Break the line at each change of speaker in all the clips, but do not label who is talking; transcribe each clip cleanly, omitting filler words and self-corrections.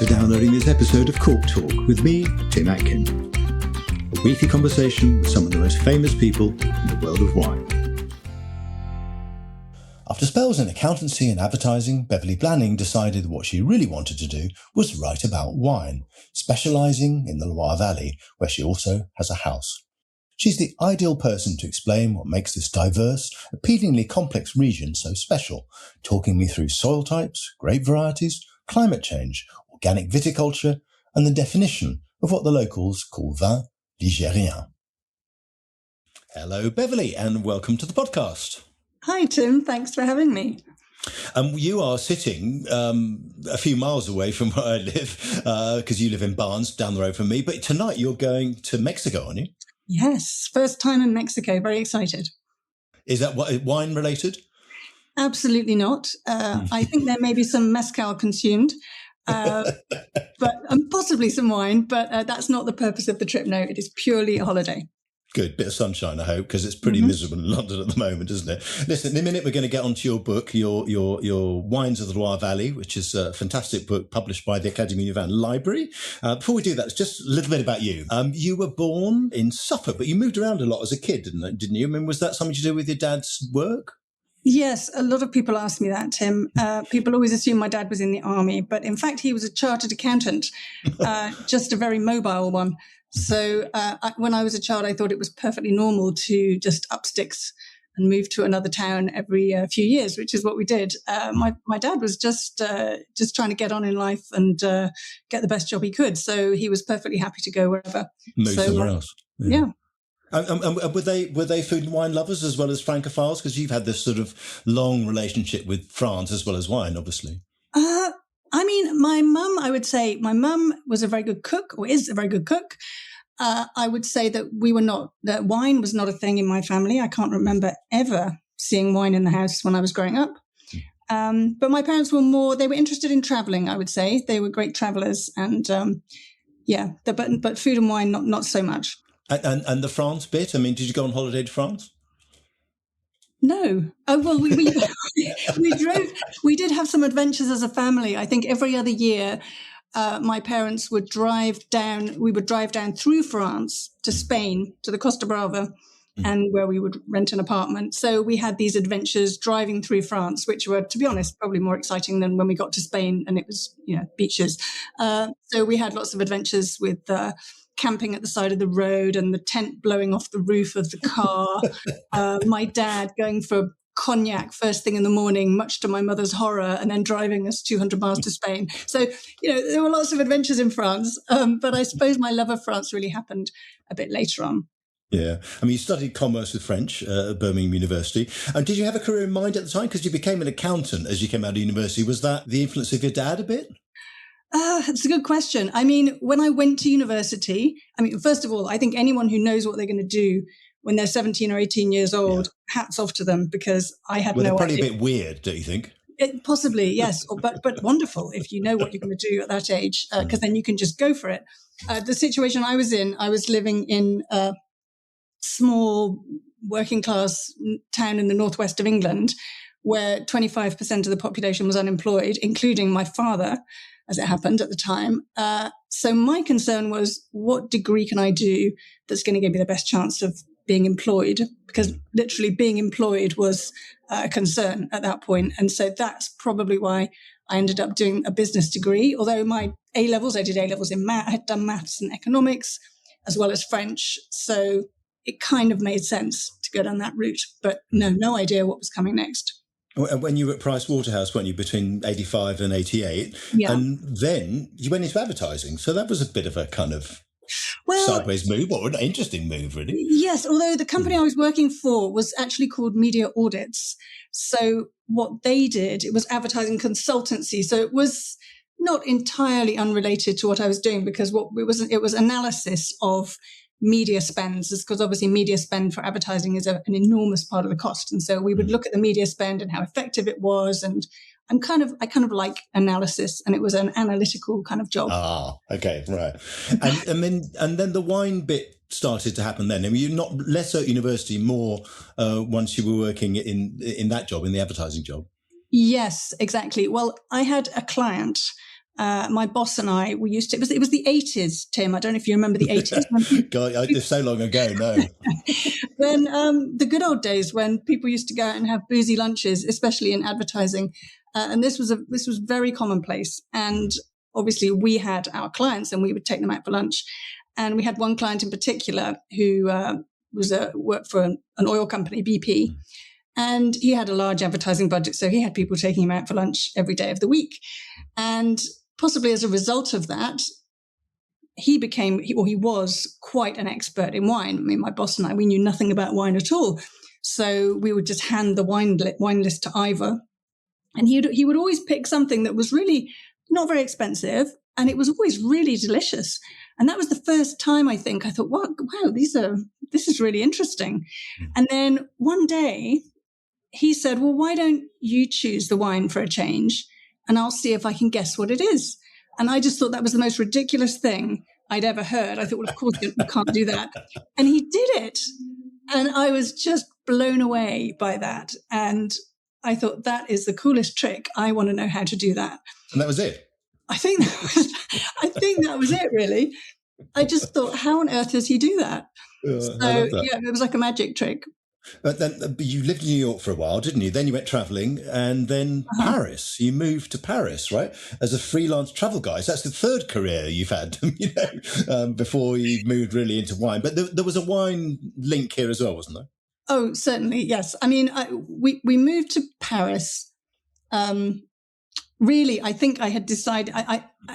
for downloading this episode of Cork Talk with me, Tim Atkin. A weekly conversation with some of the most famous people in the world of wine.
After spells in accountancy and advertising, Beverley Blanning decided what she really wanted to do was write about wine, specialising in the Loire Valley, where she also has a house. She's the ideal person to explain what makes this diverse, appealingly complex region so special, talking me through soil types, grape varieties, climate change, organic viticulture, and the definition of what the locals call vin ligérien. Hello, Beverley, and welcome to the podcast.
Hi, Tim. Thanks for having me.
You are sitting a few miles away from where I live, because you live in Barnes, down the road from me. But tonight you're going to Mexico, aren't you?
Yes, first time in Mexico. Very excited.
Is that wine related?
Absolutely not. I think there may be some mezcal consumed, but possibly some wine. But that's not the purpose of the trip. No, it is purely a holiday.
Good. Bit of sunshine, I hope, because it's pretty miserable in London at the moment, isn't it? Listen, in a minute, we're going to get onto your book, your Wines of the Loire Valley, which is a fantastic book published by the Académie du Vin Library. Before we do that, just a little bit about you. You were born in Suffolk, but you moved around a lot as a kid, didn't you? I mean, was that something to do with your dad's work?
Yes, a lot of people ask me that, Tim. People always assume my dad was in the army, but in fact, he was a chartered accountant, just a very mobile one. So when I was a child, I thought it was perfectly normal to just up sticks and move to another town every few years, which is what we did. My dad was just trying to get on in life and get the best job he could. So he was perfectly happy to go wherever.
Move somewhere else.
Yeah.
And were they food and wine lovers as well as Francophiles? Because you've had this sort of long relationship with France as well as wine, obviously.
I mean, I would say my mum was a very good cook, or is a very good cook. I would say that that wine was not a thing in my family. I can't remember ever seeing wine in the house when I was growing up. But my parents they were interested in traveling, I would say. They were great travelers and, but food and wine, not so much.
And the France bit? I mean, did you go on holiday to France?
No. Oh, well, we drove. We did have some adventures as a family. I think every other year, my parents would drive down. We would drive down through France to Spain, to the Costa Brava, and where we would rent an apartment. So we had these adventures driving through France, which were, to be honest, probably more exciting than when we got to Spain and it was, beaches. So we had lots of adventures with camping at the side of the road and the tent blowing off the roof of the car. My dad going for cognac first thing in the morning, much to my mother's horror, and then driving us 200 miles to Spain. So, there were lots of adventures in France, but I suppose my love of France really happened a bit later on.
Yeah. I mean, you studied commerce with French at Birmingham University. And did you have a career in mind at the time? Because you became an accountant as you came out of university. Was that the influence of your dad a bit?
It's a good question. I mean, when I went to university, first of all, I think anyone who knows what they're going to do when they're 17 or 18 years old, hats off to them, because I had no idea.
They're probably a bit weird, don't you think?
Possibly, yes, but wonderful if you know what you're going to do at that age, because then you can just go for it. The situation I was in, I was living in a small working class town in the northwest of England, where 25% of the population was unemployed, including my father, as it happened at the time. So my concern was, what degree can I do that's going to give me the best chance of being employed? Because literally being employed was a concern at that point. And so that's probably why I ended up doing a business degree. Although my A-levels, I did A-levels in math, I had done maths and economics, as well as French. So it kind of made sense to go down that route. But no idea what was coming next.
When you were at Price Waterhouse, weren't you, between 85 and 88?
Yeah.
And then you went into advertising. So that was a bit of a kind of sideways move, or an interesting move, really.
Yes, although the company I was working for was actually called Media Audits. So what they did, it was advertising consultancy. So it was not entirely unrelated to what I was doing, because it was analysis of media spends, because obviously media spend for advertising is an enormous part of the cost. And so we would look at the media spend and how effective it was. And I kind of like analysis, and it was an analytical kind of job.
Ah, okay, right. And then the wine bit started to happen then. I mean, you're not less at university, more once you were working in that job, in the advertising job.
Yes, exactly. Well, I had a client my boss and I, we used to, it was the 80s, Tim. I don't know if you remember the 80s.
God, it's so long ago, no.
When the good old days when people used to go out and have boozy lunches, especially in advertising. And this was very commonplace. And obviously we had our clients and we would take them out for lunch. And we had one client in particular who worked for an oil company, BP. And he had a large advertising budget. So he had people taking him out for lunch every day of the week. And possibly as a result of that, he was quite an expert in wine. I mean, my boss and I, we knew nothing about wine at all. So we would just hand the wine list to Ivor. And he would always pick something that was really not very expensive. And it was always really delicious. And that was the first time I thought, wow, this is really interesting. And then one day he said, well, why don't you choose the wine for a change? And I'll see if I can guess what it is. And I just thought that was the most ridiculous thing I'd ever heard. I thought, well, of course you can't do that. And he did it. And I was just blown away by that. And I thought, that is the coolest trick. I want to know how to do that.
And that was it?
I think that was it, really. I just thought, how on earth does he do that? It was like a magic trick.
But then you lived in New York for a while, didn't you? Then you went travelling, and then Paris. You moved to Paris, right? As a freelance travel guide. So that's the third career you've had, before you moved really into wine. But there was a wine link here as well, wasn't there?
Oh, certainly, yes. I mean, we moved to Paris. Really, I think I had decided.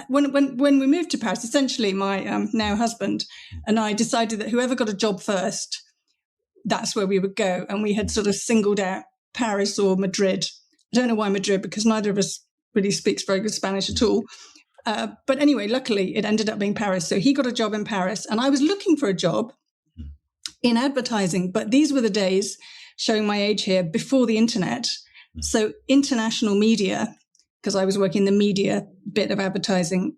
When we moved to Paris, essentially, my now husband and I decided that whoever got a job first, that's where we would go. And we had sort of singled out Paris or Madrid. I don't know why Madrid, because neither of us really speaks very good Spanish at all. But anyway, luckily, it ended up being Paris. So he got a job in Paris, and I was looking for a job in advertising. But these were the days, showing my age here, before the internet. So international media, because I was working in the media bit of advertising,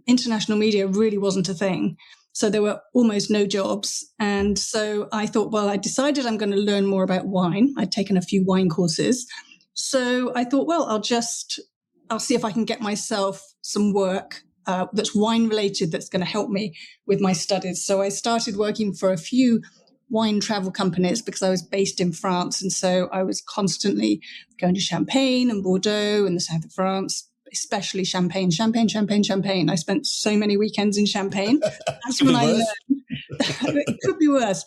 international media really wasn't a thing. So there were almost no jobs. And so I thought, well, I decided I'm going to learn more about wine. I'd taken a few wine courses. So I thought, well, I'll see if I can get myself some work that's wine related, that's going to help me with my studies. So I started working for a few wine travel companies because I was based in France. And so I was constantly going to Champagne and Bordeaux in the south of France, especially Champagne. I spent so many weekends in Champagne. That's when I learned. It could be worse.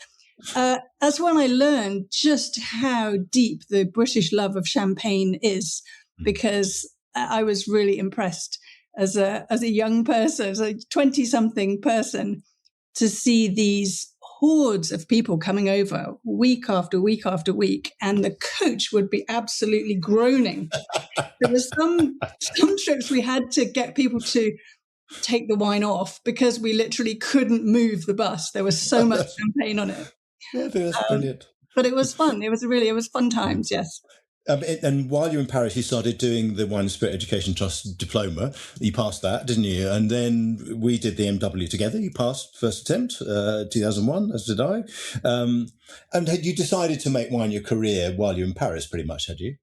That's when I learned just how deep the British love of Champagne is, because I was really impressed as a young person, as a 20-something person, to see these hordes of people coming over week after week after week, and the coach would be absolutely groaning. There were some trips we had to get people to take the wine off because we literally couldn't move the bus. There was so much champagne on it.
Yeah, that's brilliant.
But it was fun. It was fun times, yes.
And while you were in Paris, you started doing the Wine and Spirit Education Trust diploma. You passed that, didn't you? And then we did the MW together. You passed first attempt, 2001, as did I. And had you decided to make wine your career while you were in Paris, pretty much, had you?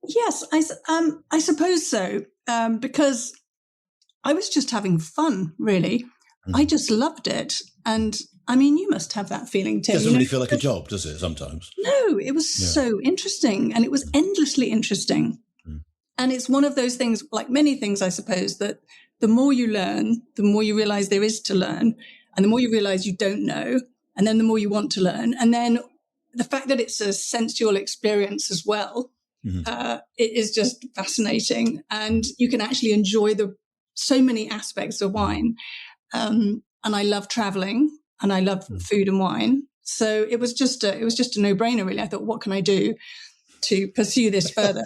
Yes, I suppose so, because I was just having fun, really. I just loved it. And I mean, you must have that feeling, Tim.
It doesn't really feel like a job, does it, sometimes?
No, it was so interesting, and it was endlessly interesting. And it's one of those things, like many things, I suppose, that the more you learn, the more you realize there is to learn, and the more you realize you don't know, and then the more you want to learn. And then the fact that it's a sensual experience as well, it is just fascinating. And you can actually enjoy so many aspects of wine. And I love traveling. And I love food and wine. So it was just a no-brainer, really. I thought, what can I do to pursue this further?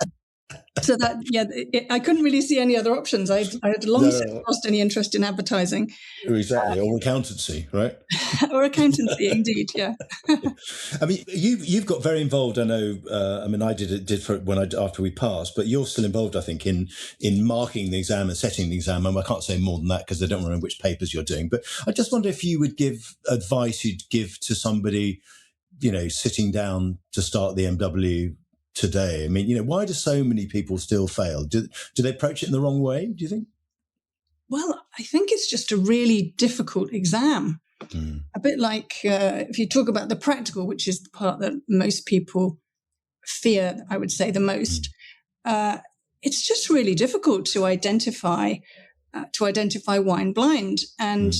So that, I couldn't really see any other options. I had long since lost any interest in advertising.
Exactly, or accountancy, right?
Or accountancy, indeed, yeah.
I mean, you've got very involved. I know. I did for after we passed, but you're still involved, I think, in marking the exam and setting the exam. And I can't say more than that because I don't know which papers you're doing. But I just wonder if you would give advice you'd give to somebody, sitting down to start the MW today. I mean, why do so many people still fail? Do they approach it in the wrong way, do you think?
Well, I think it's just a really difficult exam. A bit like if you talk about the practical, which is the part that most people fear, I would say, the most. It's just really difficult to identify wine blind, and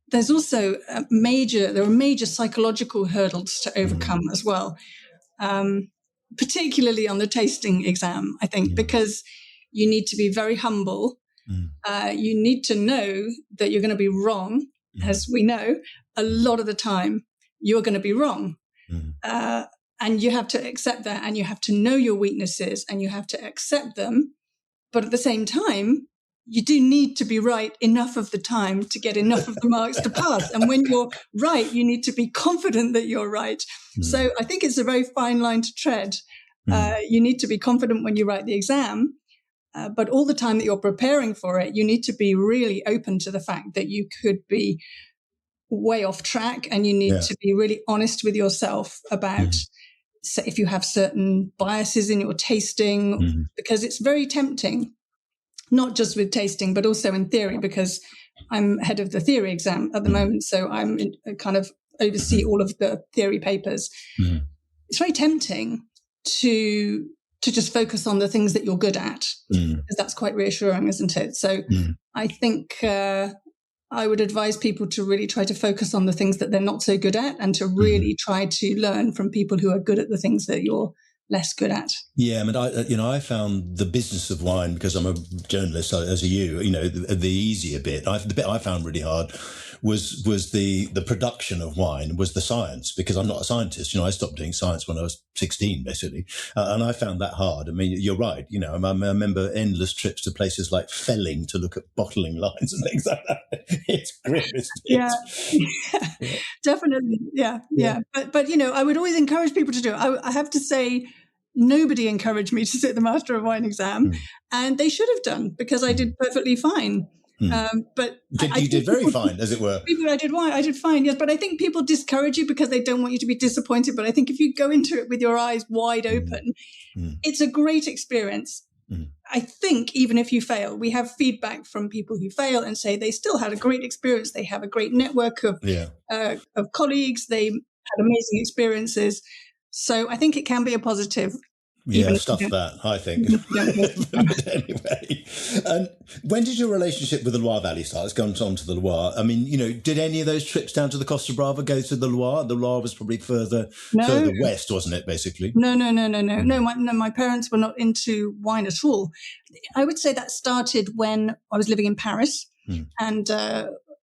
there's also there are major psychological hurdles to overcome as well, particularly on the tasting exam, I think, because you need to be very humble. You need to know that you're going to be wrong. As we know, a lot of the time you're going to be wrong. And you have to accept that, and you have to know your weaknesses, and you have to accept them. But at the same time, you do need to be right enough of the time to get enough of the marks to pass. And when you're right, you need to be confident that you're right. So I think it's a very fine line to tread. You need to be confident when you write the exam. But all the time that you're preparing for it, you need to be really open to the fact that you could be way off track, and you need to be really honest with yourself about so if you have certain biases in your tasting, because it's very tempting, not just with tasting, but also in theory, because I'm head of the theory exam at the moment. So I'm kind of oversee all of the theory papers. It's very tempting to just focus on the things that you're good at, because that's quite reassuring, isn't it? So I think I would advise people to really try to focus on the things that they're not so good at, and to really try to learn from people who are good at the things that you're less good at.
Yeah, I mean, I found the business of wine, because I'm a journalist, as are you, the easier bit. The bit I found really hard was the production of wine, was the science, because I'm not a scientist. I stopped doing science when I was 16, basically. And I found that hard. I mean, you're right. I remember endless trips to places like Felling to look at bottling lines and things like that. It's grim, isn't it?
Yeah, definitely. Yeah. But I would always encourage people to do it. I have to say, nobody encouraged me to sit the Master of Wine exam, and they should have done, because I did perfectly fine. But
you did very fine, as it were.
I did fine, yes. But I think people discourage you because they don't want you to be disappointed. But I think if you go into it with your eyes wide open, it's a great experience. I think even if you fail, we have feedback from people who fail and say they still had a great experience. They have a great network of colleagues. They had amazing experiences. So I think it can be a positive.
Yeah, stuff that, I think. But anyway, when did your relationship with the Loire Valley start? Let's go on to the Loire. I mean, did any of those trips down to the Costa Brava go to the Loire? The Loire was probably further west, wasn't it, basically?
No. My parents were not into wine at all. I would say that started when I was living in Paris, and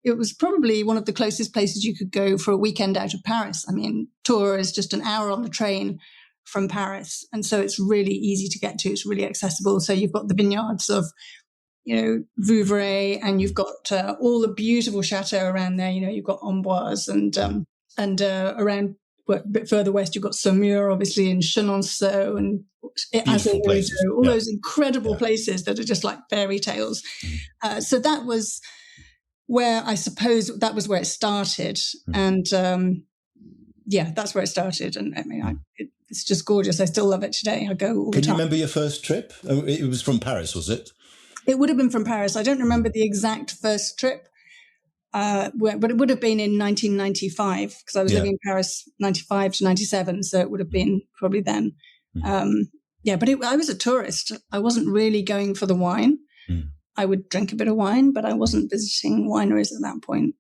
it was probably one of the closest places you could go for a weekend out of Paris. I mean, Tours is just an hour on the train from Paris. And so it's really easy to get to. It's really accessible. So you've got the vineyards of, Vouvray, and you've got all the beautiful chateaux around there. You've got Amboise and around a bit further west, you've got Saumur, obviously, and Chenonceau, and all those incredible places that are just like fairy tales. So that was where I suppose that was where it started. And that's where it started. And I mean, it's just gorgeous. I still love it today. I go all the time.
Can you remember your first trip? It was from Paris, was it?
It would have been from Paris. I don't remember the exact first trip, but it would have been in 1995, because I was living in Paris 95 to 97. So it would have been probably then. But I was a tourist. I wasn't really going for the wine. I would drink a bit of wine, but I wasn't visiting wineries at that point.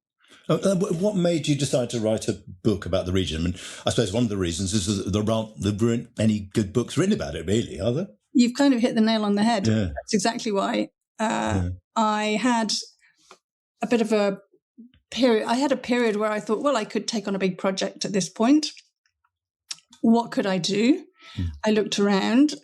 What made you decide to write a book about the region? I mean, I suppose one of the reasons is that there aren't any good books written about it, really, are there?
You've kind of hit the nail on the head. Yeah. That's exactly why. I had a bit of a period. I had a period where I thought, well, I could take on a big project at this point. What could I do? I looked around.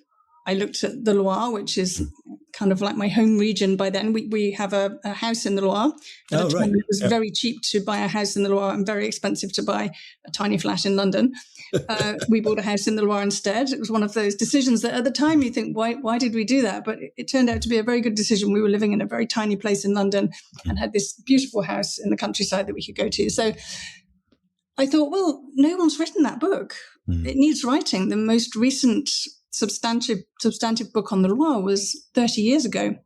I looked at the Loire, which is kind of like my home region by then. We have a house in the Loire. At the time, it was very cheap to buy a house in the Loire and very expensive to buy a tiny flat in London. We bought a house in the Loire instead. It was one of those decisions that at the time you think, why did we do that? But it turned out to be a very good decision. We were living in a very tiny place in London and had this beautiful house in the countryside that we could go to. So I thought, well, no one's written that book. It needs writing. The most recent substantive book on the Loire was 30 years ago.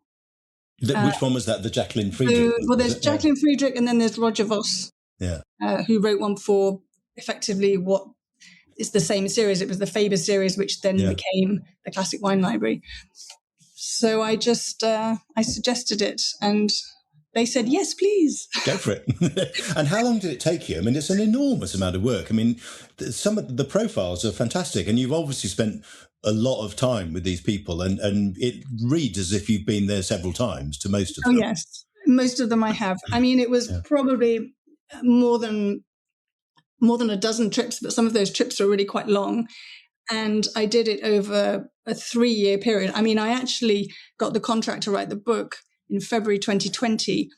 Which one was that? The Jacqueline Friedrich?
There's Jacqueline Friedrich, and then there's Roger Voss, who wrote one for effectively what is the same series. It was the Faber series, which then became the Classic Wine Library. So I just I suggested it, and they said, yes, please.
Go for it. And how long did it take you? I mean, it's an enormous amount of work. I mean, some of the profiles are fantastic, and you've obviously spent a lot of time with these people, and it reads as if you've been there several times to most of them.
Oh, yes. Most of them I have. I mean, it was probably more than a dozen trips, but some of those trips were really quite long. And I did it over a 3-year period. I mean, I actually got the contract to write the book in February 2020,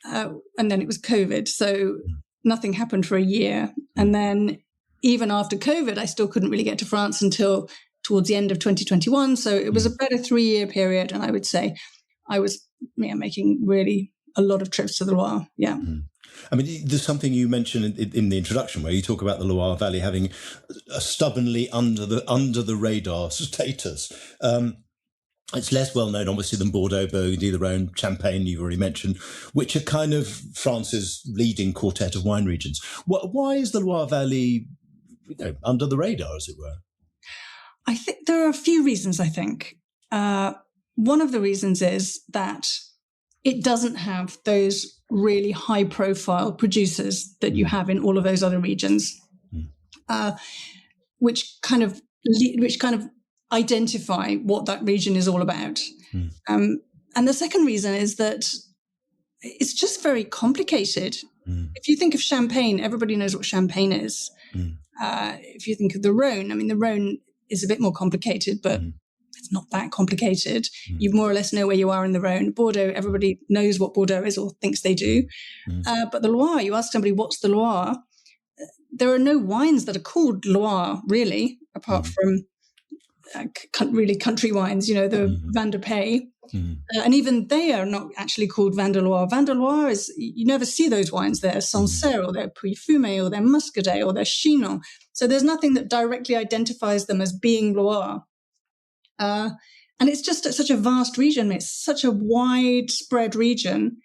and then it was COVID. So nothing happened for a year. And then even after COVID, I still couldn't really get to France until towards the end of 2021. So it was about a 3-year period. And I would say I was making really a lot of trips to the Loire. Yeah. Mm-hmm.
I mean, there's something you mentioned in the introduction where you talk about the Loire Valley having a stubbornly under the radar status. It's less well known, obviously, than Bordeaux, Burgundy, the Rhone, Champagne, you've already mentioned, which are kind of France's leading quartet of wine regions. Why is the Loire Valley under the radar, as it were?
I think there are a few reasons, I think. One of the reasons is that it doesn't have those really high-profile producers that you have in all of those other regions, which kind of identify what that region is all about. And the second reason is that it's just very complicated. If you think of Champagne, everybody knows what Champagne is. If you think of the Rhone, I mean, the Rhone is a bit more complicated, but it's not that complicated. You more or less know where you are in the Rhone. Bordeaux, everybody knows what Bordeaux is or thinks they do. But the Loire, you ask somebody, what's the Loire? There are no wines that are called Loire, really, apart from really country wines, the Vin de Pays. And even they are not actually called Vin de Loire. Vin de Loire is, you never see those wines. They're Sancerre, or they're Puy-Fumé, or they're Muscadet, or they're Chinon. So there's nothing that directly identifies them as being Loire. And it's just such a vast region. It's such a widespread region.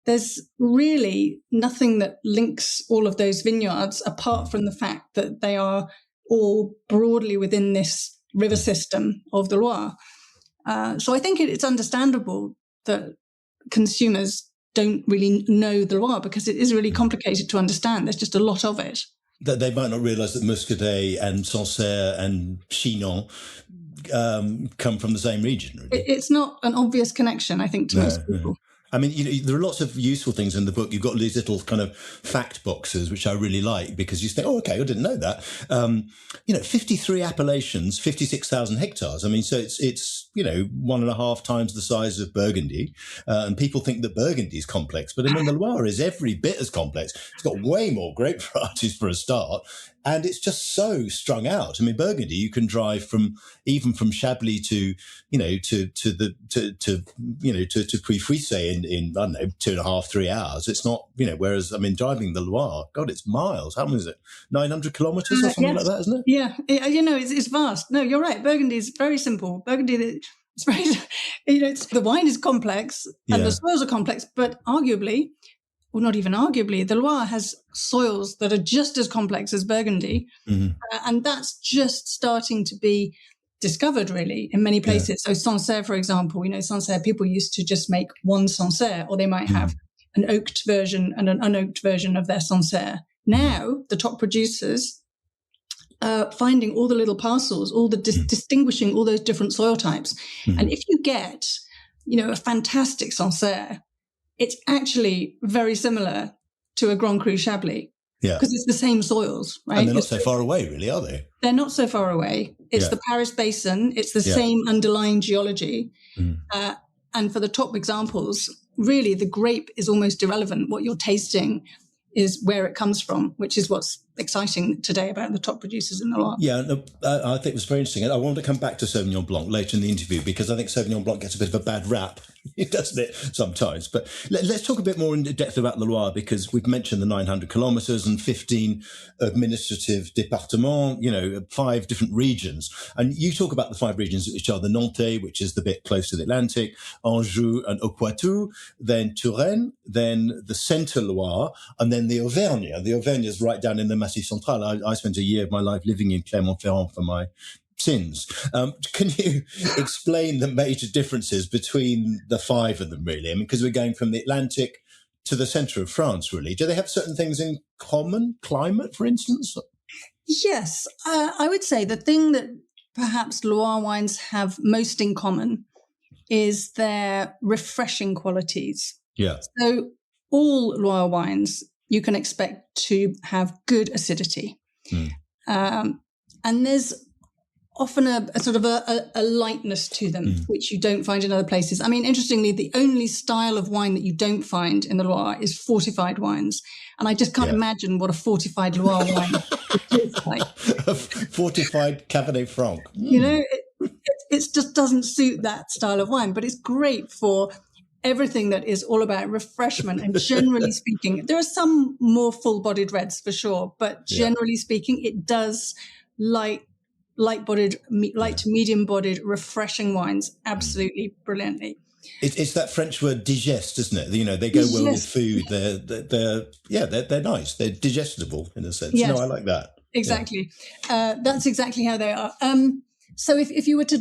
There's really nothing that links all of those vineyards apart from the fact that they are all broadly within this river system of the Loire. So I think it's understandable that consumers don't really know the Loire because it is really complicated to understand. There's just a lot of it.
That they might not realise that Muscadet and Sancerre and Chinon come from the same region. Really.
It's not an obvious connection, I think, to most people.
I mean, there are lots of useful things in the book. You've got these little kind of fact boxes, which I really like, because you think, oh, okay, I didn't know that. 53 appellations, 56,000 hectares. I mean, so it's 1.5 times the size of Burgundy. And people think that Burgundy is complex, but I mean, the Loire is every bit as complex. It's got way more grape varieties for a start. And it's just so strung out. I mean, Burgundy, you can drive from Chablis to Puy-Fumé in I don't know 2.5, 3 hours. It's not, whereas I mean, driving the Loire, God, it's miles. How many is it? 900 kilometres or something like that, isn't it?
Yeah, it's vast. No, you're right. Burgundy is very simple. Burgundy, it's very, the wine is complex and the soils are complex, but arguably. Well, not even arguably, the Loire has soils that are just as complex as Burgundy. And that's just starting to be discovered, really, in many places. So Sancerre, for example, Sancerre, people used to just make one Sancerre, or they might have an oaked version and an unoaked version of their Sancerre. Now, the top producers are finding all the little parcels, all the distinguishing all those different soil types. And if you get, a fantastic Sancerre, it's actually very similar to a Grand Cru Chablis. Yeah. Because it's the same soils, right?
And they're not so far away, really, are they?
They're not so far away. It's the Paris Basin. It's the same underlying geology. And for the top examples, really, the grape is almost irrelevant. What you're tasting is where it comes from, which is what's exciting today about the top producers in the Loire.
Yeah, no, I think it was very interesting. I want to come back to Sauvignon Blanc later in the interview because I think Sauvignon Blanc gets a bit of a bad rap, doesn't it, sometimes? But let's talk a bit more in depth about the Loire because we've mentioned the 900 kilometres and 15 administrative départements, 5 different regions. And you talk about the 5 regions, which are the Nantais, which is the bit close to the Atlantic, Anjou and Poitou, then Touraine, then the Centre Loire, and then the Auvergne. The Auvergne is right down in the Massif Central. I spent a year of my life living in Clermont-Ferrand for my sins. Can you explain the major differences between the 5 of them, really? I mean, because we're going from the Atlantic to the centre of France, really. Do they have certain things in common? Climate, for instance?
Yes. I would say the thing that perhaps Loire wines have most in common is their refreshing qualities.
Yeah.
So all Loire wines you can expect to have good acidity. And there's often a sort of a lightness to them, which you don't find in other places. I mean, interestingly, the only style of wine that you don't find in the Loire is fortified wines. And I just can't imagine what a fortified Loire wine tastes like.
A fortified Cabernet Franc.
It just doesn't suit that style of wine, but it's great for everything that is all about refreshment. And generally speaking, there are some more full-bodied reds for sure, but generally speaking, it does light to medium-bodied, refreshing wines absolutely brilliantly.
It's that French word digeste, isn't it? They go well with food. They're nice. They're digestible in a sense.
Yes.
No, I like that.
Exactly. That's exactly how they are. So if you were to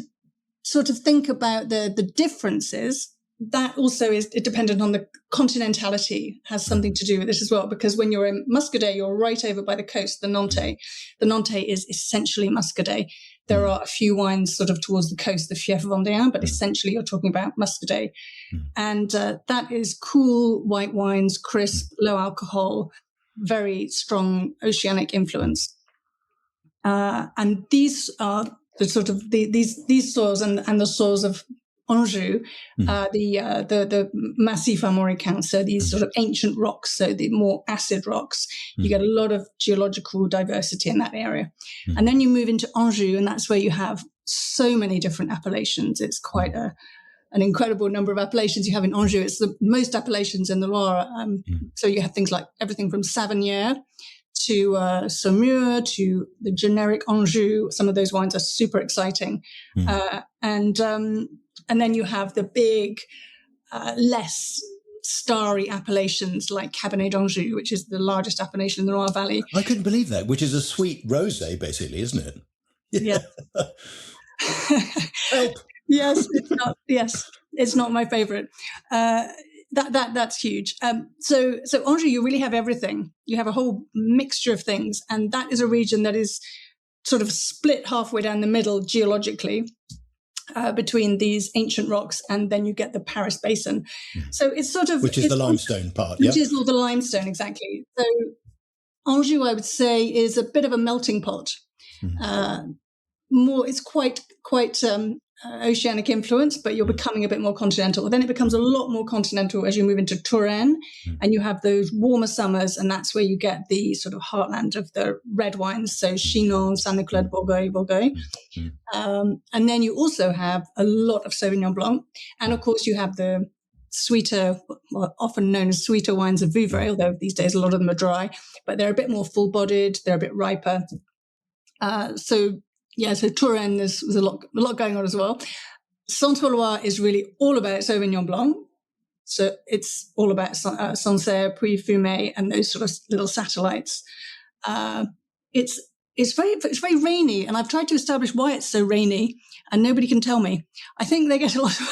sort of think about the differences, that also is dependent on the continentality, has something to do with this as well, because when you're in Muscadet, you're right over by the coast, the Nantais. The Nantais is essentially Muscadet. There are a few wines sort of towards the coast, the Fief Vendéen, but essentially you're talking about Muscadet. And that is cool white wines, crisp, low alcohol, very strong oceanic influence. And these are the sort of these soils and the soils of Anjou, the Massif Armoricain, so these sort of ancient rocks, so the more acid rocks. You get a lot of geological diversity in that area. And then you move into Anjou, and that's where you have so many different appellations. It's quite an incredible number of appellations you have in Anjou. It's the most appellations in the Loire. So you have things like everything from Savagnier to Saumur to the generic Anjou. Some of those wines are super exciting. And then you have the big, less starry appellations like Cabernet d'Anjou, which is the largest appellation in the Loire Valley.
I couldn't believe that, which is a sweet rosé, basically, isn't it?
Yeah.
Help.
Yes, it's not. Yes, it's not my favourite. That's huge. So Anjou, you really have everything. You have a whole mixture of things, and that is a region that is sort of split halfway down the middle geologically. Between these ancient rocks, and then you get the Paris Basin. So it's sort of...
Which is the limestone part,
Which is all the limestone, exactly. So Anjou, I would say, is a bit of a melting pot. It's quite oceanic influence, but you're becoming a bit more continental. Then it becomes a lot more continental as you move into Touraine, and you have those warmer summers, and that's where you get the sort of heartland of the red wines, so Chinon, Saint-Nicolas de Bourgogne. And then you also have a lot of Sauvignon Blanc, and of course you have the sweeter, often known as sweeter wines of Vouvray, although these days a lot of them are dry, but they're a bit more full-bodied, they're a bit riper. So Touraine, there's a lot going on as well. Centre-Loire is really all about Sauvignon Blanc. So it's all about Sancerre, Puy-Fumé, and those sort of little satellites. It's very rainy, and I've tried to establish why it's so rainy, and nobody can tell me. I think they get a lot of...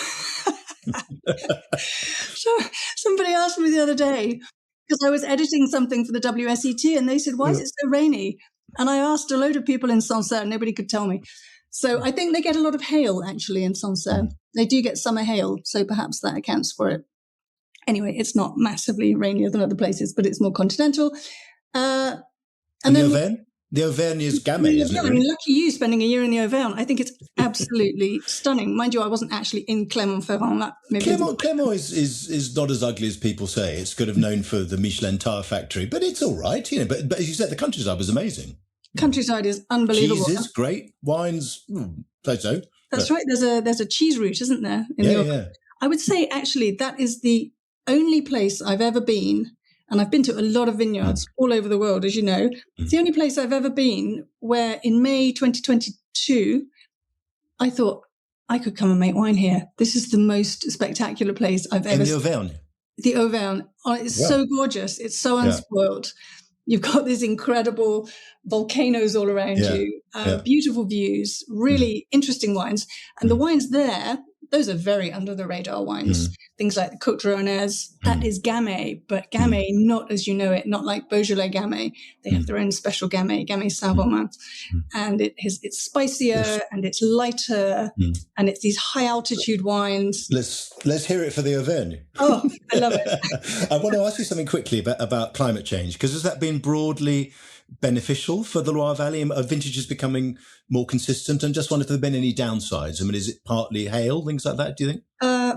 So somebody asked me the other day, because I was editing something for the WSET, and they said, why is it so rainy? And I asked a load of people in Sancerre, and nobody could tell me. So I think they get a lot of hail, actually, in Sancerre. They do get summer hail, so perhaps that accounts for it. Anyway, it's not massively rainier than other places, but it's more continental.
And the Auvergne? The Auvergne is Gamay, isn't it?
I mean, lucky you spending a year in the Auvergne. I think it's absolutely stunning. Mind you, I wasn't actually in Clermont-Ferrand.
Clermont is not as ugly as people say. It's kind of known for the Michelin tire factory, but it's all right. But as you said, the countryside was amazing.
Countryside is unbelievable.
Cheeses, great. Wines, so.
That's right. There's a cheese route, isn't there?
Yeah.
I would say, actually, that is the only place I've ever been, and I've been to a lot of vineyards all over the world, as you know. It's the only place I've ever been where in May 2022, I thought, I could come and make wine here. This is the most spectacular place I've ever seen.
In the Auvergne?
The Auvergne. Oh, it's so gorgeous. It's so unspoiled. You've got these incredible volcanoes all around you, beautiful views, really interesting wines. And the wines there, those are very under the radar wines. Things like the Côte Rouennaise, that is Gamay, but Gamay not as you know it, not like Beaujolais Gamay. They have their own special Gamay, Gamay Saint-Romain. And it's spicier and it's lighter and it's these high altitude wines.
Let's hear it for the Auvergne.
Oh, I love it.
I want to ask you something quickly about climate change, because has that been broadly beneficial for the Loire Valley? Are vintages becoming more consistent? And just wonder if there have been any downsides. I mean, is it partly hail, things like that, do you think?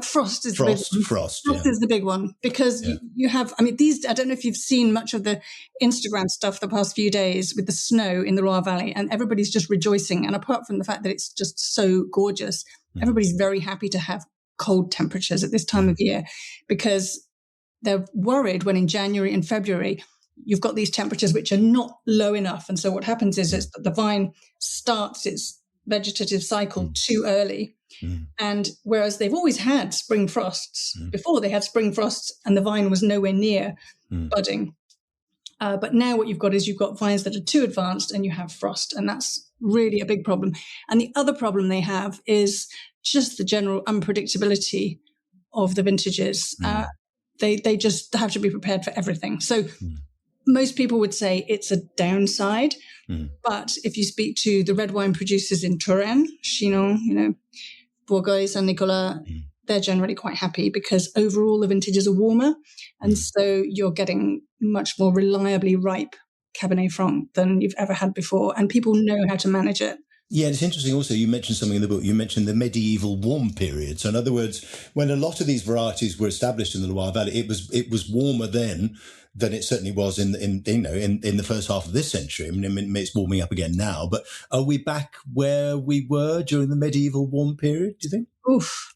Frost is the big one. Frost is the big one, because you have, I mean, I don't know if you've seen much of the Instagram stuff the past few days with the snow in the Loire Valley, and everybody's just rejoicing. And apart from the fact that it's just so gorgeous, everybody's very happy to have cold temperatures at this time of year, because they're worried when in January and February you've got these temperatures which are not low enough. And so what happens is that the vine starts its vegetative cycle too early. And whereas they've always had spring frosts, before they had spring frosts and the vine was nowhere near budding. But now what you've got is you've got vines that are too advanced and you have frost, and that's really a big problem. And the other problem they have is just the general unpredictability of the vintages. They just have to be prepared for everything. So most people would say it's a downside, but if you speak to the red wine producers in Touraine, Chinon, Bourgogne, Saint Nicolas, they're generally quite happy because overall the vintages are warmer, and so you're getting much more reliably ripe Cabernet Franc than you've ever had before, and people know how to manage it.
Yeah, it's interesting also, you mentioned something in the book, you mentioned the medieval warm period. So in other words, when a lot of these varieties were established in the Loire Valley, it was warmer then than it certainly was in the first half of this century. I mean, it's warming up again now, but are we back where we were during the medieval warm period, do you think?
Oof.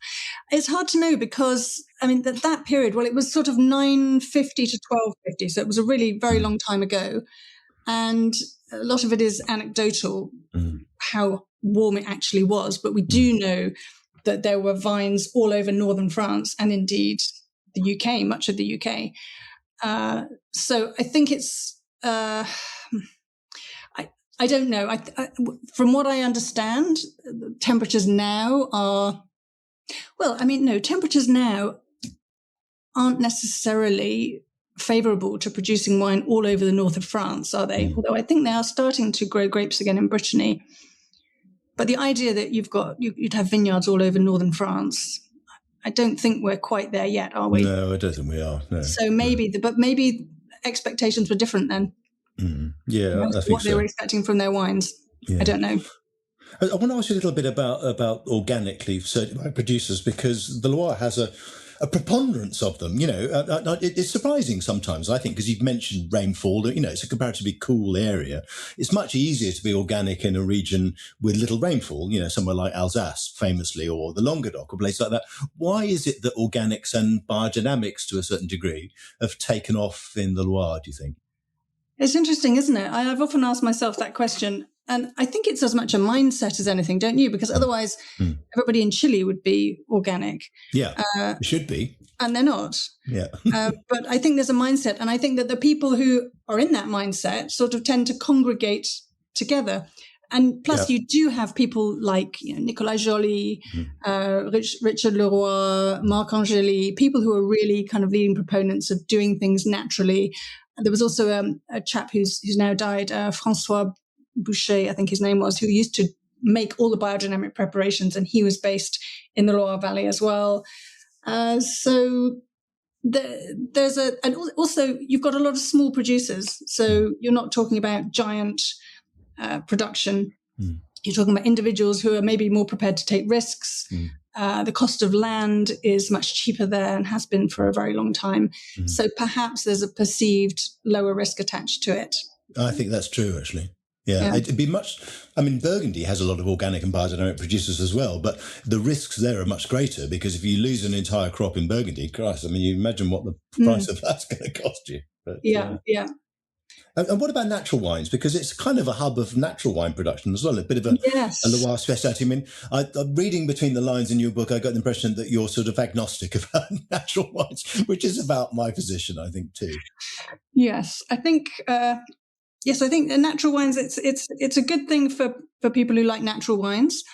It's hard to know because, I mean, that period, well, it was sort of 950 to 1250. So it was a really very long time ago. And a lot of it is anecdotal, how warm it actually was. But we do know that there were vines all over northern France and indeed the UK, much of the UK. So I think it's, I don't know. From what I understand, temperatures now are, temperatures now aren't necessarily favourable to producing wine all over the north of France, are they? Although I think they are starting to grow grapes again in Brittany. But the idea that you'd have vineyards all over northern France, I don't think we're quite there yet, are we?
No, I don't think we are. No.
So maybe expectations were different then.
Yeah, I think
what they were expecting from their wines. Yeah. I don't know.
I want to ask you a little bit about organically certified producers, because the Loire has a preponderance of them. It's surprising sometimes, I think, because you've mentioned rainfall. It's a comparatively cool area. It's much easier to be organic in a region with little rainfall, somewhere like Alsace, famously, or the Languedoc, or places like that. Why is it that organics and biodynamics, to a certain degree, have taken off in the Loire, do you think?
It's interesting, isn't it? I've often asked myself that question. And I think it's as much a mindset as anything, don't you? Because otherwise, everybody in Chile would be organic.
Yeah, it should be.
And they're not.
Yeah.
But I think there's a mindset. And I think that the people who are in that mindset sort of tend to congregate together. And plus, you do have people like Nicolas Joly, Richard Leroy, Marc Angeli, people who are really kind of leading proponents of doing things naturally. There was also a chap who's now died, Francois Boucher, I think his name was, who used to make all the biodynamic preparations, and he was based in the Loire Valley as well. So there's and also you've got a lot of small producers. So you're not talking about giant production. You're talking about individuals who are maybe more prepared to take risks. The cost of land is much cheaper there and has been for a very long time. So perhaps there's a perceived lower risk attached to it.
I think that's true, actually. Yeah, it'd be much. I mean, Burgundy has a lot of organic and biodynamic producers as well, but the risks there are much greater because if you lose an entire crop in Burgundy, Christ, I mean, you imagine what the price of that's going to cost you. But,
yeah.
And what about natural wines? Because it's kind of a hub of natural wine production as well, a bit of a Loire speciality. I mean, I'm reading between the lines in your book, I got the impression that you're sort of agnostic about natural wines, which is about my position, I think, too.
Yes, I think... Yes, I think the natural wines, it's a good thing for people who like natural wines.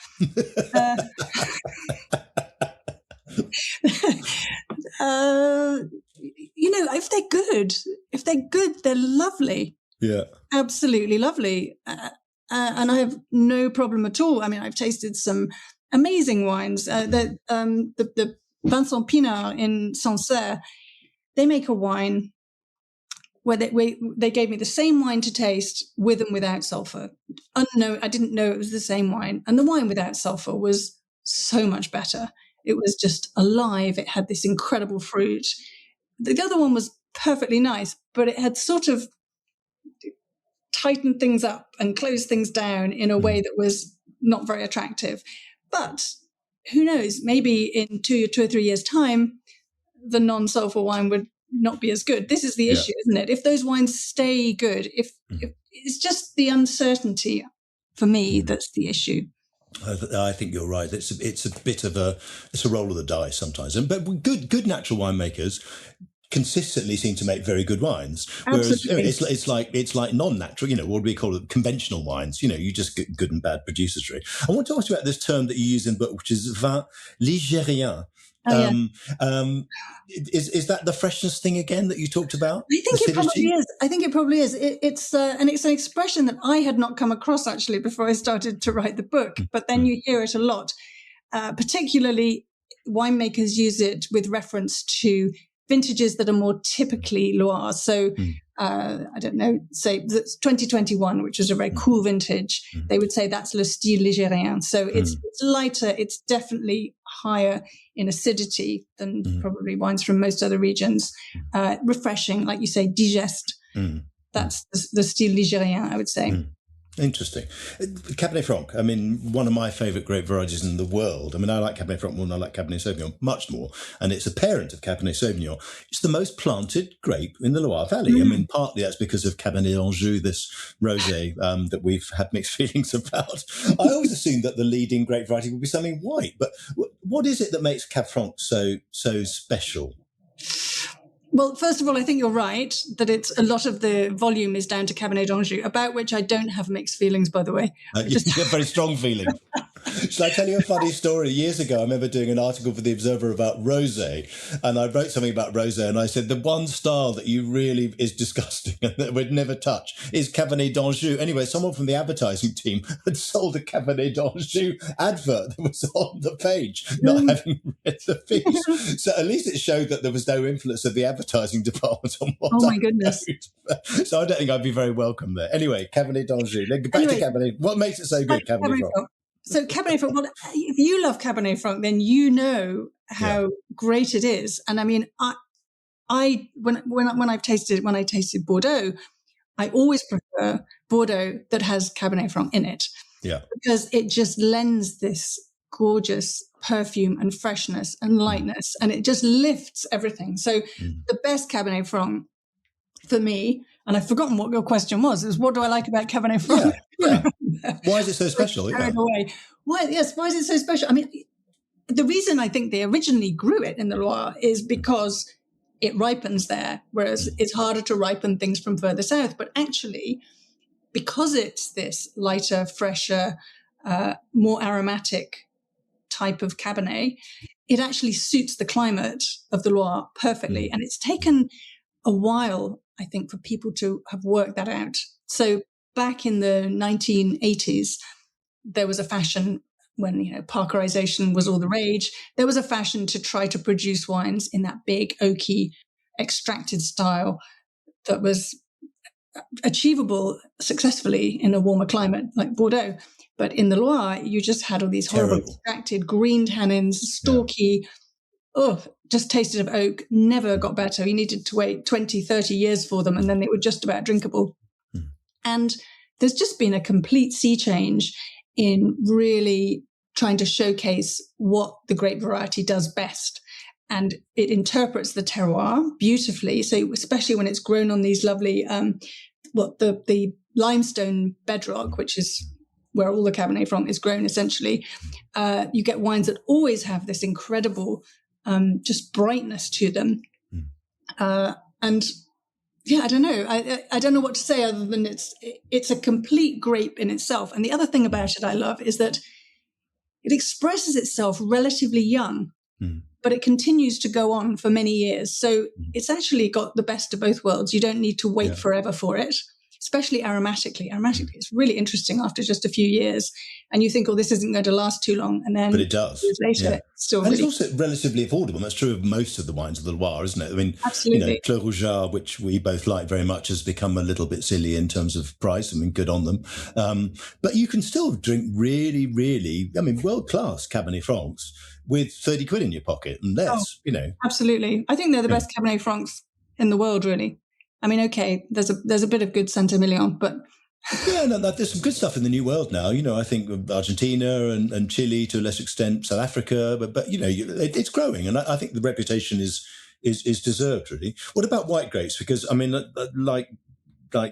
If they're good, they're lovely. Yeah. Absolutely lovely. And I have no problem at all. I mean, I've tasted some amazing wines. The Vincent Pinard in Sancerre, they make a wine where they gave me the same wine to taste with and without sulfur. Unknown, I didn't know it was the same wine. And the wine without sulfur was so much better. It was just alive. It had this incredible fruit. The other one was perfectly nice, but it had sort of tightened things up and closed things down in a way that was not very attractive. But who knows, maybe in 2 or 3 years' time, the non-sulfur wine would not be as good. This is the issue, isn't it? If those wines stay good, if it's just the uncertainty for me that's the issue.
I think you're right. It's a bit of a roll of the dice sometimes. But good natural winemakers consistently seem to make very good wines. Whereas it's like non-natural, what do we call it? Conventional wines. You just get good and bad producers. Really. I want to ask you about this term that you use in the book, which is vin ligérien. Is that the freshness thing again that you talked about?
I think it probably is. It's an expression that I had not come across actually before I started to write the book, but then you hear it a lot. Particularly winemakers use it with reference to vintages that are more typically Loire. So I don't know, say 2021, which was a very cool vintage, they would say that's le style ligérien. So it's lighter, it's definitely higher in acidity than probably wines from most other regions. Refreshing, like you say, digeste. That's the style ligérien, I would say.
Interesting. Cabernet Franc, I mean, one of my favourite grape varieties in the world. I mean, I like Cabernet Franc more than I like Cabernet Sauvignon, much more. And it's a parent of Cabernet Sauvignon. It's the most planted grape in the Loire Valley. I mean, partly that's because of Cabernet D'Anjou, this rosé that we've had mixed feelings about. I always assumed that the leading grape variety would be something white. But what is it that makes Cab Franc so special?
Well, first of all, I think you're right that it's a lot of the volume is down to Cabernet D'Anjou, about which I don't have mixed feelings, by the way.
You have a very strong feeling. Shall I tell you a funny story? Years ago, I remember doing an article for The Observer about rosé, and I wrote something about rosé, and I said the one style that you really is disgusting and that we'd never touch is Cabernet D'Anjou. Anyway, someone from the advertising team had sold a Cabernet D'Anjou advert that was on the page, not having read the piece. So at least it showed that there was no influence of the advertising department on what
Oh my goodness.
So I don't think I'd be very welcome there. Anyway, Cabernet D'Anjou. Back to Cabernet. What makes it so good, Cabernet Franc?
So Cabernet Franc, well, if you love Cabernet Franc, then you know how great it is. And I mean, when I tasted Bordeaux, I always prefer Bordeaux that has Cabernet Franc in it. Yeah. Because it just lends this gorgeous perfume and freshness and lightness, and it just lifts everything. So the best Cabernet Franc for me, and I've forgotten what your question was, is what do I like about Cabernet Franc?
Yeah. Why is it so special?
Why is it so special? I mean, the reason I think they originally grew it in the Loire is because it ripens there, whereas it's harder to ripen things from further south. But actually, because it's this lighter, fresher, more aromatic type of Cabernet, it actually suits the climate of the Loire perfectly. And it's taken a while, I think, for people to have worked that out. So back in the 1980s, there was a fashion when, Parkerization was all the rage. There was a fashion to try to produce wines in that big, oaky, extracted style that was achievable successfully in a warmer climate like Bordeaux. But in the Loire, you just had all these horrible extracted green tannins, stalky, just tasted of oak, never got better. You needed to wait 20, 30 years for them, and then they were just about drinkable. And there's just been a complete sea change in really trying to showcase what the grape variety does best. And it interprets the terroir beautifully. So especially when it's grown on these lovely, the limestone bedrock, which is where all the Cabernet Franc is grown essentially, you get wines that always have this incredible just brightness to them. And I don't know. I don't know what to say other than it's a complete grape in itself. And the other thing about it I love is that it expresses itself relatively young, but it continues to go on for many years. So it's actually got the best of both worlds. You don't need to wait forever for it, especially aromatically. Aromatically, it's really interesting after just a few years. And you think, this isn't going to last too long. And then
but it does.
Years later, it's still
and it's also relatively affordable. And that's true of most of the wines of the Loire, isn't it? I mean,
absolutely.
Clos Rougeard, which we both like very much, has become a little bit silly in terms of price. I mean, good on them. But you can still drink really, really, world-class Cabernet Francs with 30 quid in your pocket and less,
Absolutely. I think they're the best Cabernet Francs in the world, really. I mean, okay, there's a bit of good Saint-Emilion, but...
there's some good stuff in the New World now. I think Argentina and Chile to a lesser extent, South Africa, but it's growing, and I think the reputation is deserved, really. What about white grapes? Because, I mean, like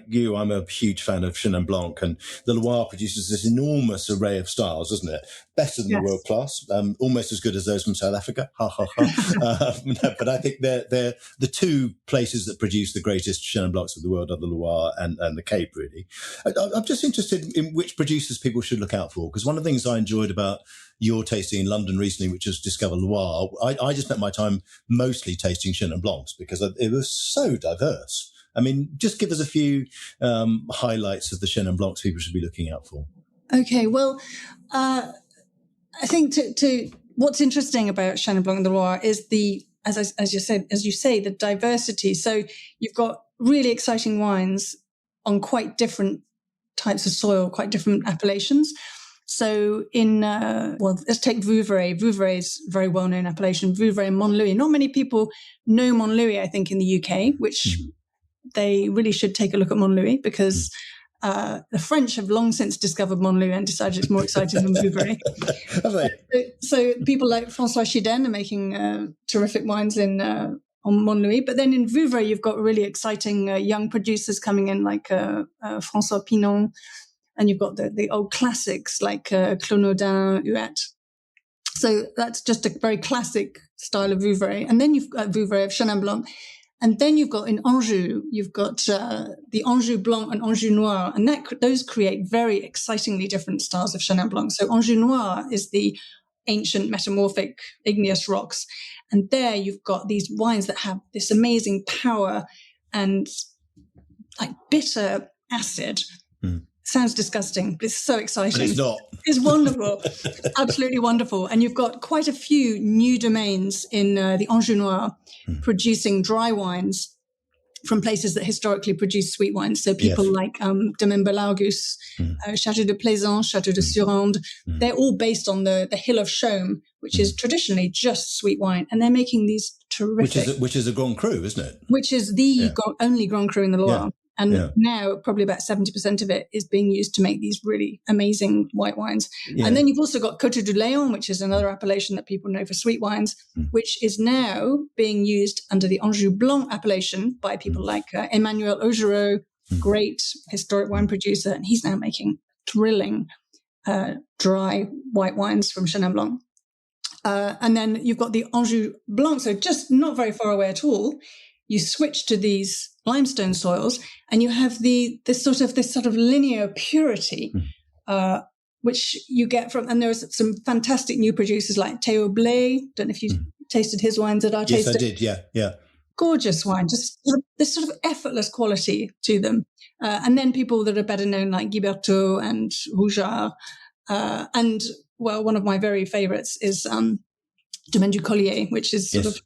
you, I'm a huge fan of Chenin Blanc, and the Loire produces this enormous array of styles, doesn't it? Better than the world class, almost as good as those from South Africa. Ha, ha, ha. But I think they're the two places that produce the greatest Chenin Blancs of the world are the Loire and the Cape, really. I'm just interested in which producers people should look out for, because one of the things I enjoyed about your tasting in London recently, which was Discover Loire, I just spent my time mostly tasting Chenin Blancs because it was so diverse. I mean, just give us a few highlights of the Chenin Blancs people should be looking out for.
Okay, well, I think to what's interesting about Chenin Blanc and the Loire is as you say, the diversity. So you've got really exciting wines on quite different types of soil, quite different appellations. So let's take Vouvray. Vouvray is a very well-known appellation. Vouvray and Montlouis. Not many people know Montlouis, I think, in the UK, which... They really should take a look at Montlouis because the French have long since discovered Montlouis and decided it's more exciting than Vouvray. So people like François Chidden are making terrific wines on Montlouis. But then in Vouvray, you've got really exciting young producers coming in like François Pinon. And you've got the old classics like Clonaudin, Huet. So that's just a very classic style of Vouvray. And then you've got Vouvray of Chenin Blanc. And then you've got in Anjou, you've got the Anjou Blanc and Anjou Noir, and those create very excitingly different styles of Chenin Blanc. So Anjou Noir is the ancient metamorphic igneous rocks. And there you've got these wines that have this amazing power and like bitter acid. Sounds disgusting, but it's so exciting.
But it's not.
It's wonderful. Absolutely wonderful. And you've got quite a few new domains in the Anjou Noir producing dry wines from places that historically produce sweet wines. So people like Domaine Belargus, Château de Plaisance, Château de Surande, they're all based on the Hill of Chaume, which is traditionally just sweet wine. And they're making these terrific...
Which is a Grand Cru, isn't it?
Which is the only Grand Cru in the Loire. And now probably about 70% of it is being used to make these really amazing white wines. And then you've also got Côte du Léon, which is another appellation that people know for sweet wines, which is now being used under the Anjou Blanc appellation by people like Emmanuel Augereau, great historic wine producer. And he's now making thrilling dry white wines from Chenin Blanc. And then you've got the Anjou Blanc, so just not very far away at all. You switch to these limestone soils, and you have this sort of linear purity, which you get from. And there's some fantastic new producers like Théo Blay. Don't know if you tasted his wines at our tasting.
Yes, I did. Yeah.
Gorgeous wine, just this sort of effortless quality to them. And then people that are better known like Guy Berthaud and Rougeard, and one of my very favourites is Domaine du Collier, which is sort of,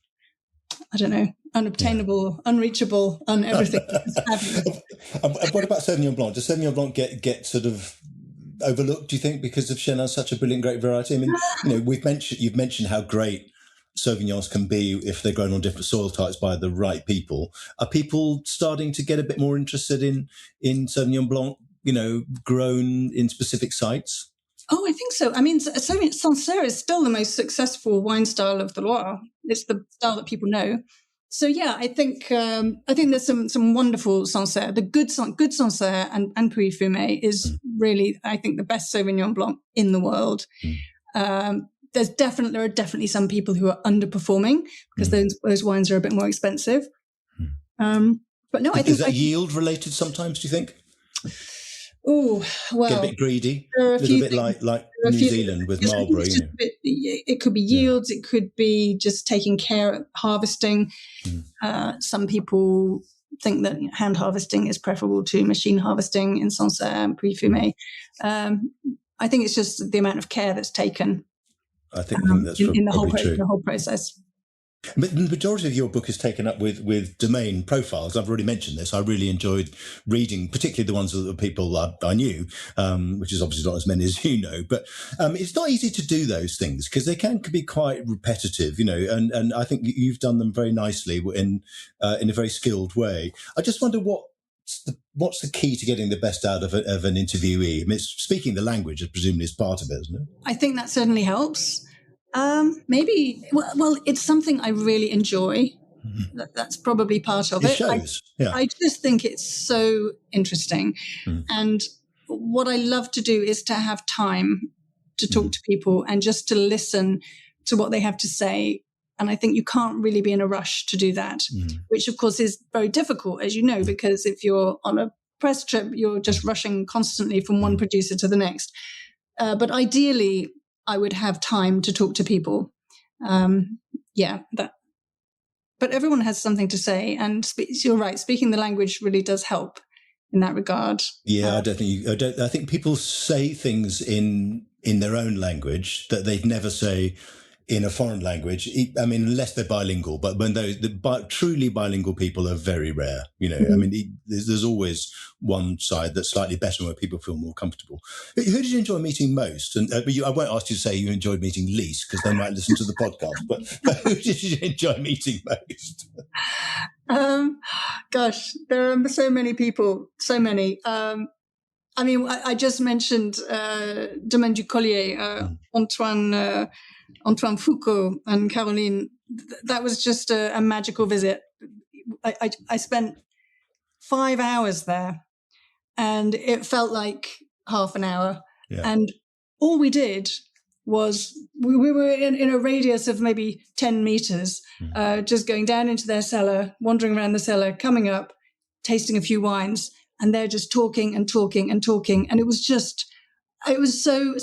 I don't know, unobtainable, unreachable, everything.
And what about Sauvignon Blanc? Does Sauvignon Blanc get sort of overlooked, do you think, because of Chenin's such a brilliant grape variety? I mean, you've mentioned how great Sauvignons can be if they're grown on different soil types by the right people. Are people starting to get a bit more interested in Sauvignon Blanc, grown in specific sites?
Oh, I think so. I mean, Sancerre is still the most successful wine style of the Loire. It's the style that people know. So yeah, I think there's some wonderful Sancerre. The good Sancerre and Puy-Fumé is really, I think, the best Sauvignon Blanc in the world. There are definitely some people who are underperforming because those wines are a bit more expensive. But no, I think...
Is that yield related sometimes, do you think?
Oh, well...
Get a bit greedy, a little bit like New Zealand with Marlborough.
It could be yields, it could be just taking care of harvesting. Some people think that hand harvesting is preferable to machine harvesting in Sancerre and Puy-Fumé. I think it's just the amount of care that's taken.
I think that's
in the
true.
whole process.
But the majority of your book is taken up with domain profiles. I've already mentioned this. I really enjoyed reading, particularly the ones of the people I knew, which is obviously not as many as you know. But it's not easy to do those things because they can be quite repetitive, and I think you've done them very nicely in a very skilled way. I just wonder what's the key to getting the best out of an interviewee? I mean, speaking the language, presumably, is part of it, isn't it?
I think that certainly helps. Maybe, well, it's something I really enjoy. That's probably part of it.
It shows.
I just think it's so interesting. And what I love to do is to have time to talk to people and just to listen to what they have to say. And I think you can't really be in a rush to do that, which, of course, is very difficult, as you know, because if you're on a press trip, you're just rushing constantly from one producer to the next. But ideally, I would have time to talk to people. But everyone has something to say. And you're right, speaking the language really does help in that regard.
Yeah, I think people say things in their own language that they'd never say in a foreign language. I mean, unless they're bilingual, but when the truly bilingual people are very rare, I mean, there's always one side that's slightly better where people feel more comfortable. Who did you enjoy meeting most? And I won't ask you to say you enjoyed meeting least because they might listen to the podcast, but who did you enjoy meeting most?
Gosh, there are so many people, so many. I mean, I just mentioned Domaine du Collier, Antoine Foucault and Caroline. That was just a magical visit. I spent 5 hours there and it felt like half an hour. Yeah. And all we did was we were in a radius of maybe 10 meters, just going down into their cellar, wandering around the cellar, coming up, tasting a few wines, and they're just talking and talking and talking. And it was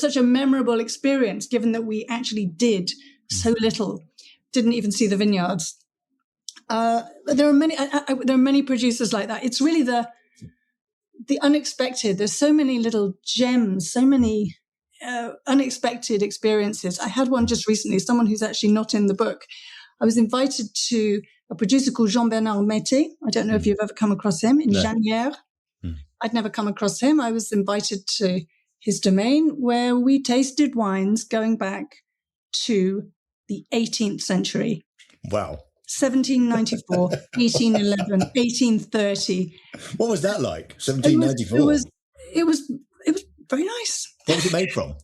such a memorable experience, given that we actually did so little, didn't even see the vineyards. There are many producers like that. It's really the unexpected. There's so many little gems, so many unexpected experiences. I had one just recently, someone who's actually not in the book. I was invited to a producer called Jean-Bernard Mété. I don't know if you've ever come across him, in Janières. I'd never come across him. I was invited to his domain where we tasted wines going back to the 18th century.
Wow.
1794, 1811, 1830.
What was that like? 1794.
It was very nice.
What was it made from?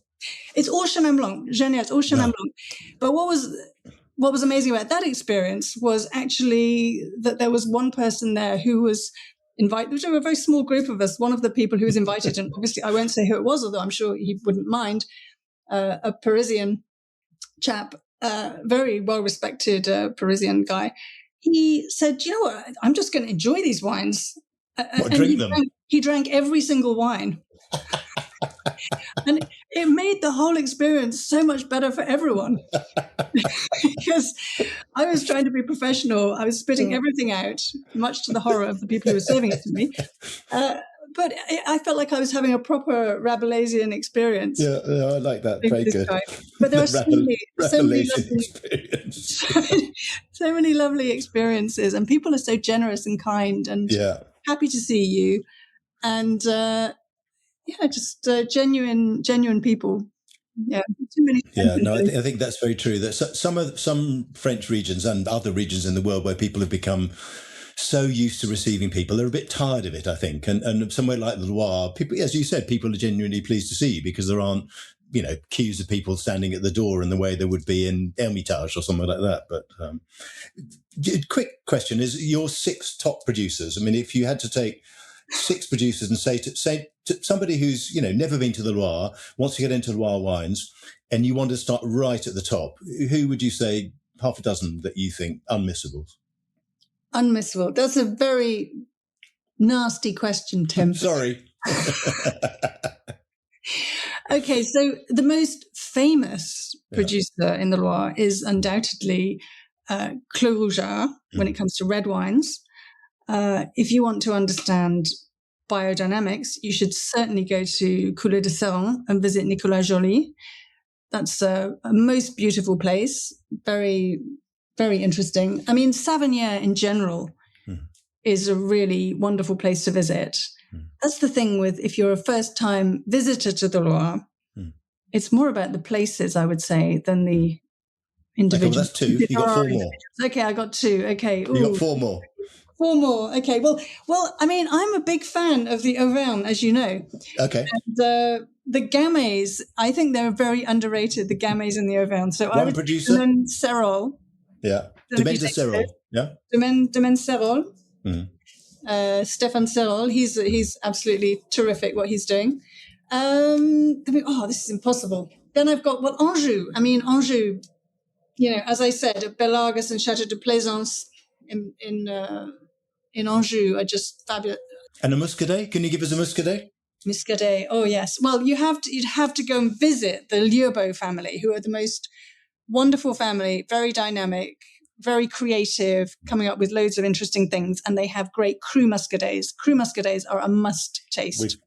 It's all Chenin Blanc, Janières, all Chenin Blanc. But what was amazing about that experience was actually that there was one person there who was invited. There was a very small group of us. One of the people who was invited, and obviously I won't say who it was, although I'm sure he wouldn't mind, a Parisian chap, very well-respected Parisian guy. He said, "You know what? I'm just going to enjoy these wines."
Drink them?
He drank every single wine. And it made the whole experience so much better for everyone. Because I was trying to be professional. I was spitting everything out, much to the horror of the people who were serving it to me. But but I felt like I was having a proper Rabelaisian experience.
Yeah, I like that. Very good.
But there are so many so many lovely experiences, and people are so generous and kind and happy to see you, and just genuine people. Yeah, too many.
Yeah, no, I think that's very true. That some French regions and other regions in the world where people have become so used to receiving people, they're a bit tired of it, I think. And somewhere like the Loire, people, as you said, people are genuinely pleased to see you because there aren't, queues of people standing at the door in the way there would be in Hermitage or somewhere like that. But quick question is your 6 top producers. I mean, if you had to take 6 producers and say to somebody who's, never been to the Loire, wants to get into Loire wines, and you want to start right at the top, who would you say, half a dozen that you think unmissable?
Unmissable. That's a very nasty question, Tim.
Sorry.
Okay, so the most famous producer in the Loire is undoubtedly Clos Rougeard when it comes to red wines. If you want to understand biodynamics, you should certainly go to Coulée de Serran and visit Nicolas Joly. That's a most beautiful place, very, very interesting. I mean, Savagnières in general is a really wonderful place to visit. That's the thing with, if you're a first-time visitor to the Loire, it's more about the places, I would say, than the individual.
Okay, well, that's 2. You got 4 more.
Okay, I got 2. Okay.
You got 4 more.
4 more. Okay. Well, I mean, I'm a big fan of the Auvergne, as you know.
Okay.
And the Gamay, I think they're very underrated, the Gamay in the Auvergne. So
one producer?
Domaine Serol.
Yeah. Domaine de Serol. Yeah.
Domaine Serol. Stéphane Serol. He's absolutely terrific what he's doing. This is impossible. Then I've got Anjou. I mean, Anjou, as I said, Belargus and Château de Plaisance in Anjou are just fabulous.
And a Muscadet? Can you give us a Muscadet?
Muscadet. Oh yes. Well, you'd have to go and visit the Lieubeau family, who are the most wonderful family, very dynamic, very creative, coming up with loads of interesting things, and they have great cru Muscadets. Cru Muscadets are a must taste.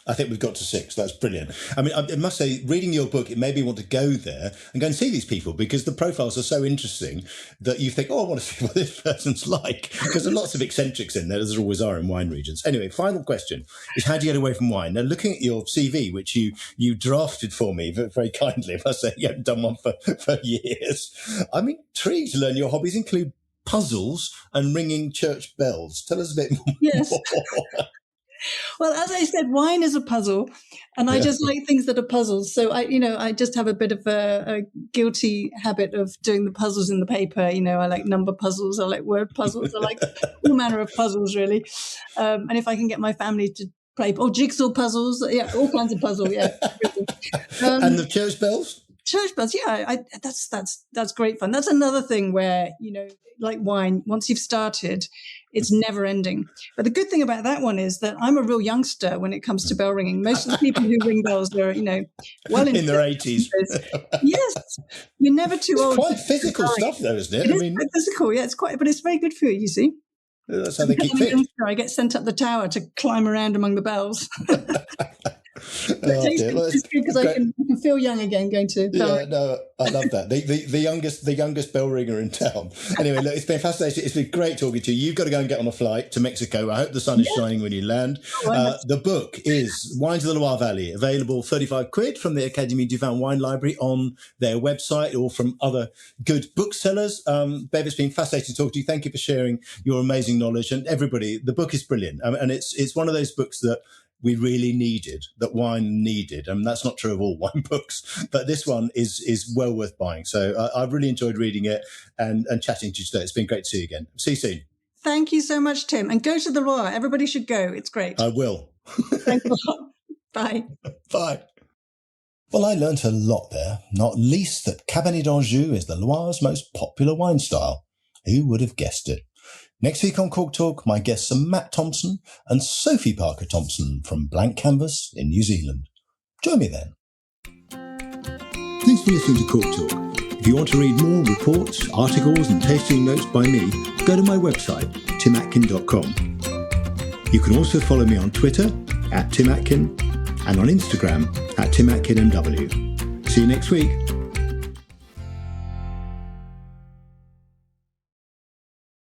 I think we've got to 6. That's brilliant. I mean, I must say, reading your book, it made me want to go there and go and see these people because the profiles are so interesting that you think, I want to see what this person's like. Because there are lots of eccentrics in there, as there always are in wine regions. Anyway, final question is, how do you get away from wine? Now, looking at your CV, which you drafted for me very kindly, I must say you haven't done one for years. I'm intrigued to learn your hobbies include puzzles and ringing church bells. Tell us a bit more.
Yes. Well, as I said, wine is a puzzle, and I just like things that are puzzles. So I just have a bit of a guilty habit of doing the puzzles in the paper. I like number puzzles, I like word puzzles, I like all manner of puzzles, really. And if I can get my family to play, jigsaw puzzles, all kinds of puzzles,
and the church bells?
Church bells, that's great fun. That's another thing where, like wine, once you've started, it's never ending. But the good thing about that one is that I'm a real youngster when it comes to bell ringing. Most of the people who ring bells are, well in
their 80s.
Yes, you're never too old.
It's quite physical stuff, though, isn't it?
It is quite physical, but it's very good for you, you see.
That's how they keep fit.
I get sent up the tower to climb around among the bells. It's good because I can feel young again going to bell ring.
No, I love that. The youngest bell ringer in town. Anyway, look, it's been fascinating. It's been great talking to you. You've got to go and get on a flight to Mexico. I hope the sun is shining when you land. The book is Wines of the Loire Valley, available £35 from the Académie du Vin Wine Library on their website or from other good booksellers. Bev, it's been fascinating to talk to you. Thank you for sharing your amazing knowledge. And everybody, the book is brilliant. And it's one of those books that we really needed, that wine needed. And that's not true of all wine books, but this one is well worth buying. So I've really enjoyed reading it and chatting to you today. It's been great to see you again. See you soon.
Thank you so much, Tim. And go to the Loire. Everybody should go. It's great.
I will.
Thanks a lot. Bye.
Bye.
Well, I learnt a lot there, not least that Cabernet d'Anjou is the Loire's most popular wine style. Who would have guessed it? Next week on Cork Talk, my guests are Matt Thompson and Sophie Parker-Thompson from Blank Canvas in New Zealand. Join me then.
Thanks for listening to Cork Talk. If you want to read more reports, articles and tasting notes by me, go to my website, timatkin.com. You can also follow me on Twitter @TimAtkin and on Instagram @TimAtkinMW. See you next week.